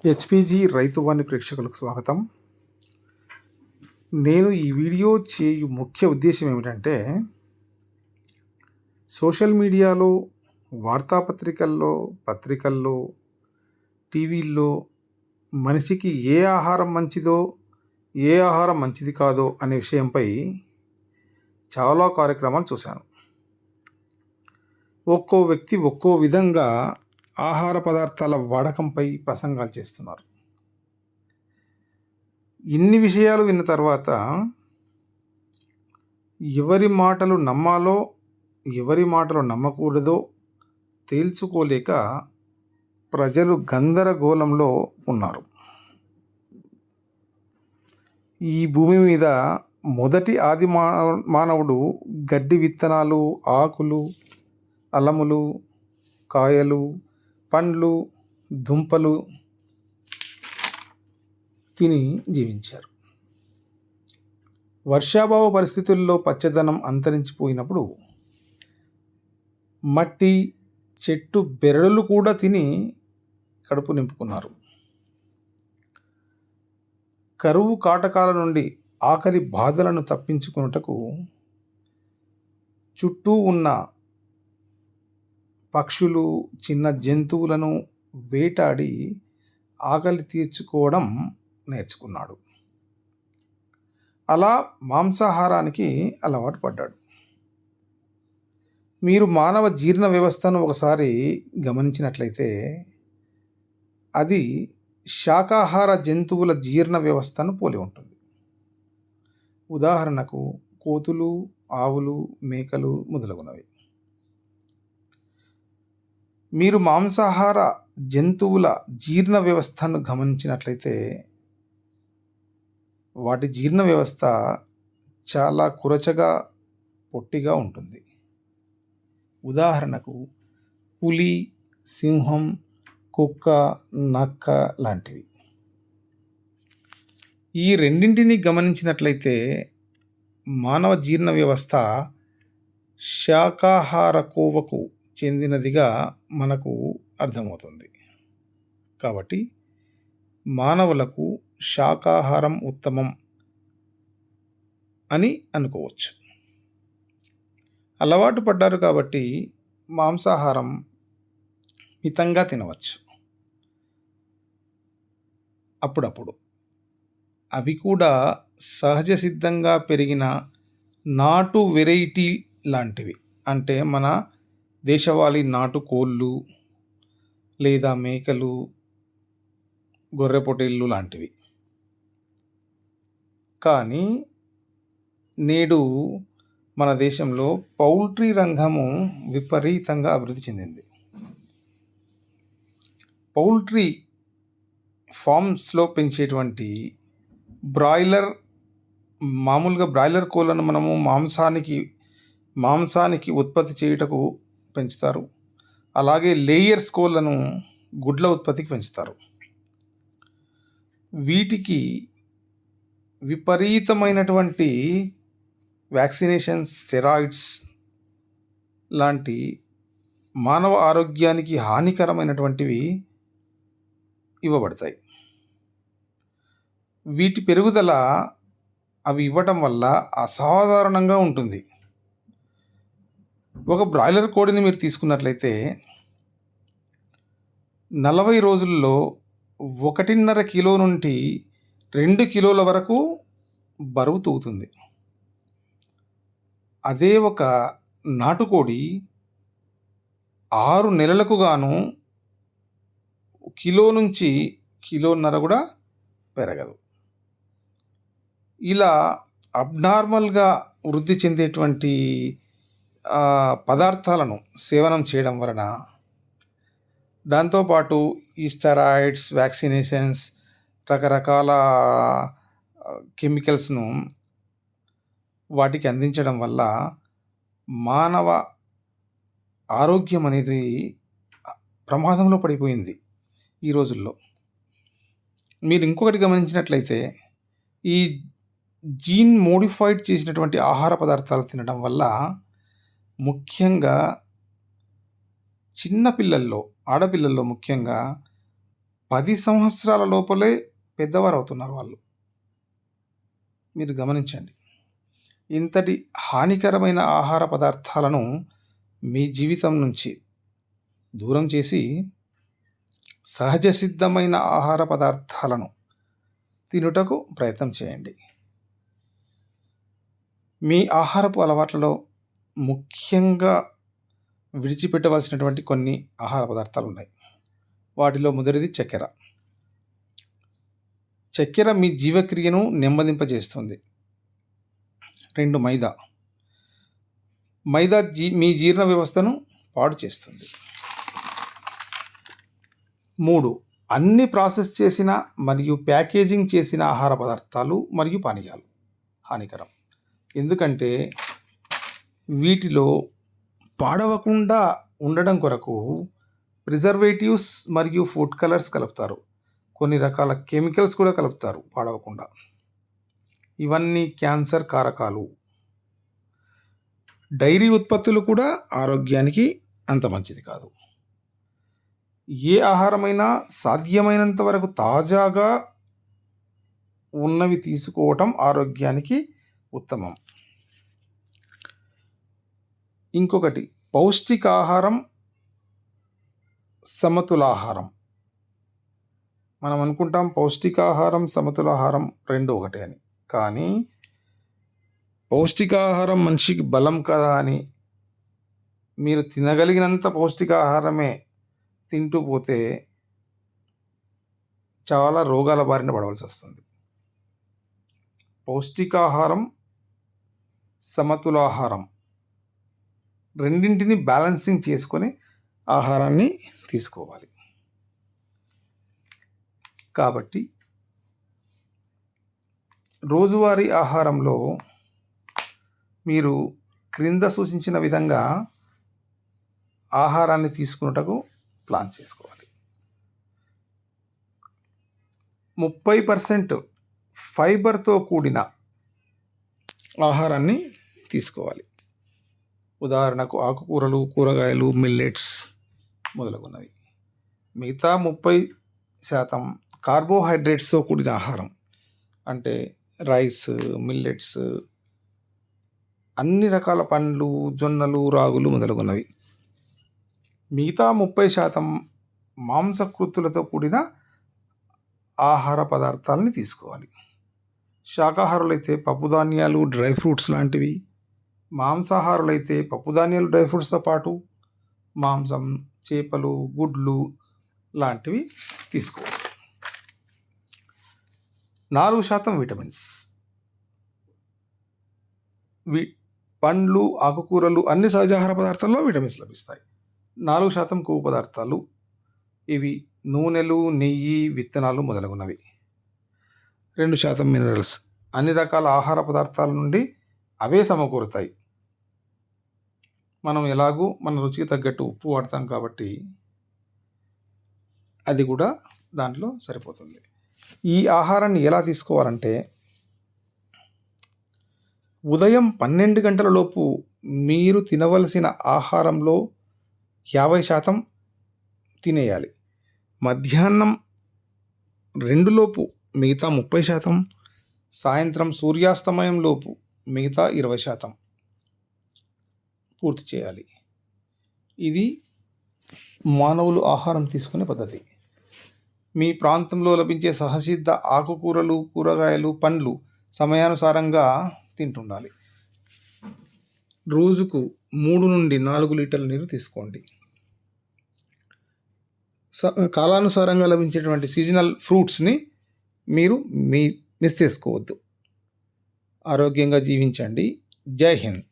హెచ్పిజి రైతువాణి ప్రేక్షకులకు స్వాగతం. నేను ఈ వీడియో చేయు ముఖ్య ఉద్దేశం ఏమిటంటే, సోషల్ మీడియాలో, వార్తాపత్రికల్లో, పత్రికల్లో, టీవీల్లో మనిషికి ఏ ఆహారం మంచిదో, ఏ ఆహారం మంచిది కాదో అనే విషయంపై చాలా కార్యక్రమాలు చూశాను. ఒక్కో వ్యక్తి ఒక్కో విధంగా ఆహార పదార్థాల వాడకంపై ప్రసంగాలు చేస్తున్నారు. ఇన్ని విషయాలు విన్న తర్వాత ఎవరి మాటలు నమ్మాలో, ఎవరి మాటలు నమ్మకూడదో తేల్చుకోలేక ప్రజలు గందరగోళంలో ఉన్నారు. ఈ భూమి మీద మొదటి ఆది మానవుడు గడ్డి విత్తనాలు, ఆకులు, అలములు, కాయలు, పండ్లు, దుంపలు తిని జీవించారు. వర్షాభావ పరిస్థితుల్లో పచ్చదనం అంతరించిపోయినప్పుడు మట్టి, చెట్టు బెరడులు కూడా తిని కడుపు నింపుకున్నారు. కరువు కాటకాల నుండి, ఆకలి బాధలను తప్పించుకున్నటకు చుట్టూ ఉన్న పక్షులు, చిన్న జంతువులను వేటాడి ఆకలి తీర్చుకోవడం నేర్చుకున్నాడు. అలా మాంసాహారానికి అలవాటు పడ్డాడు. మీరు మానవ జీర్ణ వ్యవస్థను ఒకసారి గమనించినట్లయితే అది శాకాహార జంతువుల జీర్ణ వ్యవస్థను పోలి ఉంటుంది. ఉదాహరణకు కోతులు, ఆవులు, మేకలు మొదలగునవి. మీరు మాంసాహార జంతువుల జీర్ణ వ్యవస్థను గమనించినట్లయితే వాటి జీర్ణ వ్యవస్థ చాలా కురచగా, పొట్టిగా ఉంటుంది. ఉదాహరణకు పులి, సింహం, కుక్క, నక్క లాంటివి. ఈ రెండింటిని గమనించినట్లయితే మానవ జీర్ణ వ్యవస్థ శాకాహార కోవకు చెందినదిగా మనకు అర్థమవుతుంది. కాబట్టి మానవులకు శాకాహారం ఉత్తమం అని అనుకోవచ్చు. అలవాటు పడ్డారు కాబట్టి మాంసాహారం మితంగా తినవచ్చు. అప్పుడప్పుడు అవి కూడా సహజ సిద్ధంగా పెరిగిన నాటు వెరైటీ లాంటివి, అంటే మన దేశవాళీ నాటు కోళ్ళు లేదా మేకలు, గొర్రె పొట్టేళ్ళు లాంటివి. కానీ నేడు మన దేశంలో పౌల్ట్రీ రంగము విపరీతంగా అభివృద్ధి చెందింది. పౌల్ట్రీ ఫార్మ్స్లో పెంచేటువంటి మామూలుగా బ్రాయిలర్ కోళ్ళను మనము మాంసానికి ఉత్పత్తి చేయుటకు పెంచుతారు. అలాగే లేయర్స్ కోళ్ళను గుడ్ల ఉత్పత్తికి పెంచుతారు. వీటికి విపరీతమైనటువంటి వ్యాక్సినేషన్స్, స్టెరాయిడ్స్ లాంటి మానవ ఆరోగ్యానికి హానికరమైనటువంటివి ఇవ్వబడతాయి. వీటి పెరుగుదల అవి ఇవ్వటం వల్ల అసాధారణంగా ఉంటుంది. ఒక బ్రాయిలర్ కోడిని మీరు తీసుకున్నట్లయితే 40 రోజుల్లో 1.5 కిలో నుండి 2 కిలోల వరకు బరువు తూగుతుంది. అదే ఒక నాటుకోడి 6 నెలలకు గాను కిలో నుంచి కిలోన్నర కూడా పెరగదు. ఇలా అబ్నార్మల్గా వృద్ధి చెందేటువంటి పదార్థాలను సేవనం చేయడం వలన, దాంతోపాటు ఈ స్టెరాయిడ్స్, వ్యాక్సినేషన్స్, రకరకాల కెమికల్స్ను వాటికి అందించడం వల్ల మానవ ఆరోగ్యం అనేది ప్రమాదంలో పడిపోయింది ఈ రోజుల్లో. మీరు ఇంకొకటి గమనించినట్లయితే ఈ జీన్ మోడిఫైడ్ చేసినటువంటి ఆహార పదార్థాలు తినడం వల్ల ముఖ్యంగా చిన్నపిల్లల్లో, ఆడపిల్లల్లో ముఖ్యంగా 10 సంవత్సరాల లోపలే పెద్దవారు అవుతున్నారు వాళ్ళు. మీరు గమనించండి. ఇంతటి హానికరమైన ఆహార పదార్థాలను మీ జీవితం నుంచి దూరం చేసి సహజ సిద్ధమైన ఆహార పదార్థాలను తినుటకు ప్రయత్నం చేయండి. మీ ఆహారపు అలవాట్లలో ముఖ్యంగా విడిచిపెట్టవలసినటువంటి కొన్ని ఆహార పదార్థాలు ఉన్నాయి. వాటిలో మొదటిది చక్కెర. చక్కెర మీ జీవక్రియను నెమ్మదింపజేస్తుంది. 2 మైదా. మైదా మీ జీర్ణ వ్యవస్థను పాడు చేస్తుంది. 3 అన్ని ప్రాసెస్ చేసిన మరియు ప్యాకేజింగ్ చేసిన ఆహార పదార్థాలు మరియు పానీయాలు హానికరం. ఎందుకంటే వీటిలో పాడవకుండా ఉండడం కొరకు ప్రిజర్వేటివ్స్ మరియు ఫుడ్ కలర్స్ కలుపుతారు. కొన్ని రకాల కెమికల్స్ కూడా కలుపుతారు పాడవకుండా. ఇవన్నీ క్యాన్సర్ కారకాలు. డైరీ ఉత్పత్తులు కూడా ఆరోగ్యానికి అంత మంచిది కాదు. ఏ ఆహారమైనా సాధ్యమైనంత వరకు తాజాగా ఉన్నవి తీసుకోవటం ఆరోగ్యానికి ఉత్తమం. ఇంకొకటి పౌష్టికాహారం, సమతులాహారం. మనం అనుకుంటాం పౌష్టికాహారం, సమతులాహారం 2 ఒకటే అని. కానీ పౌష్టికాహారం మనిషికి బలం కదా అని మీరు తినగలిగినంత పౌష్టికాహారమే తింటూ పోతే చాలా రోగాల బారిన పడవలసి వస్తుంది. పౌష్టికాహారం, సమతులాహారం రెండింటిని బ్యాలెన్సింగ్ చేసుకొని ఆహారాన్ని తీసుకోవాలి. కాబట్టి రోజువారీ ఆహారంలో మీరు క్రింద సూచించిన విధంగా ఆహారాన్ని తీసుకున్నటకు ప్లాన్ చేసుకోవాలి. 30% ఫైబర్తో కూడిన ఆహారాన్ని తీసుకోవాలి. ఉదాహరణకు ఆకుకూరలు, కూరగాయలు, మిల్లెట్స్ మొదలగున్నవి. మిగతా 30% కార్బోహైడ్రేట్స్తో కూడిన ఆహారం అంటే రైస్, మిల్లెట్స్, అన్ని రకాల పండ్లు, జొన్నలు, రాగులు మొదలగున్నవి. మిగతా 30% మాంసకృతులతో కూడిన ఆహార పదార్థాలని తీసుకోవాలి. శాకాహారులైతే పప్పుధాన్యాలు, డ్రై ఫ్రూట్స్ లాంటివి, మాంసాహారులైతే పప్పుధాన్యాలు, డ్రై ఫ్రూట్స్తో పాటు మాంసం, చేపలు, గుడ్లు లాంటివి తీసుకోవచ్చు. 4% విటమిన్స్. పండ్లు, ఆకుకూరలు, అన్ని సహజాహార పదార్థాల్లో విటమిన్స్ లభిస్తాయి. 4% కొవ్వు పదార్థాలు. ఇవి నూనెలు, నెయ్యి, విత్తనాలు మొదలగునవి. 2% మినరల్స్. అన్ని రకాల ఆహార పదార్థాల నుండి అవే సమకూరుతాయి. మనం ఎలాగూ మన రుచికి తగ్గట్టు ఉప్పు వాడతాం కాబట్టి అది కూడా దాంట్లో సరిపోతుంది. ఈ ఆహారాన్ని ఎలా తీసుకోవాలంటే ఉదయం 12 గంటల లోపు మీరు తినవలసిన ఆహారంలో 50% తినేయాలి. మధ్యాహ్నం 2 లోపు మిగతా 30%, సాయంత్రం సూర్యాస్తమయం లోపు మిగతా 20% పూర్తి చేయాలి. ఇది మానవులు ఆహారం తీసుకునే పద్ధతి. మీ ప్రాంతంలో లభించే సహసిద్ధ ఆకుకూరలు, కూరగాయలు, పండ్లు సమయానుసారంగా తింటుండాలి. రోజుకు 3 నుండి 4 లీటర్ల నీరు తీసుకోండి. కాలానుసారంగా లభించేటువంటి సీజనల్ ఫ్రూట్స్ని మీరు మిస్ చేసుకోవద్దు. ఆరోగ్యంగా జీవించండి. జై హింద్.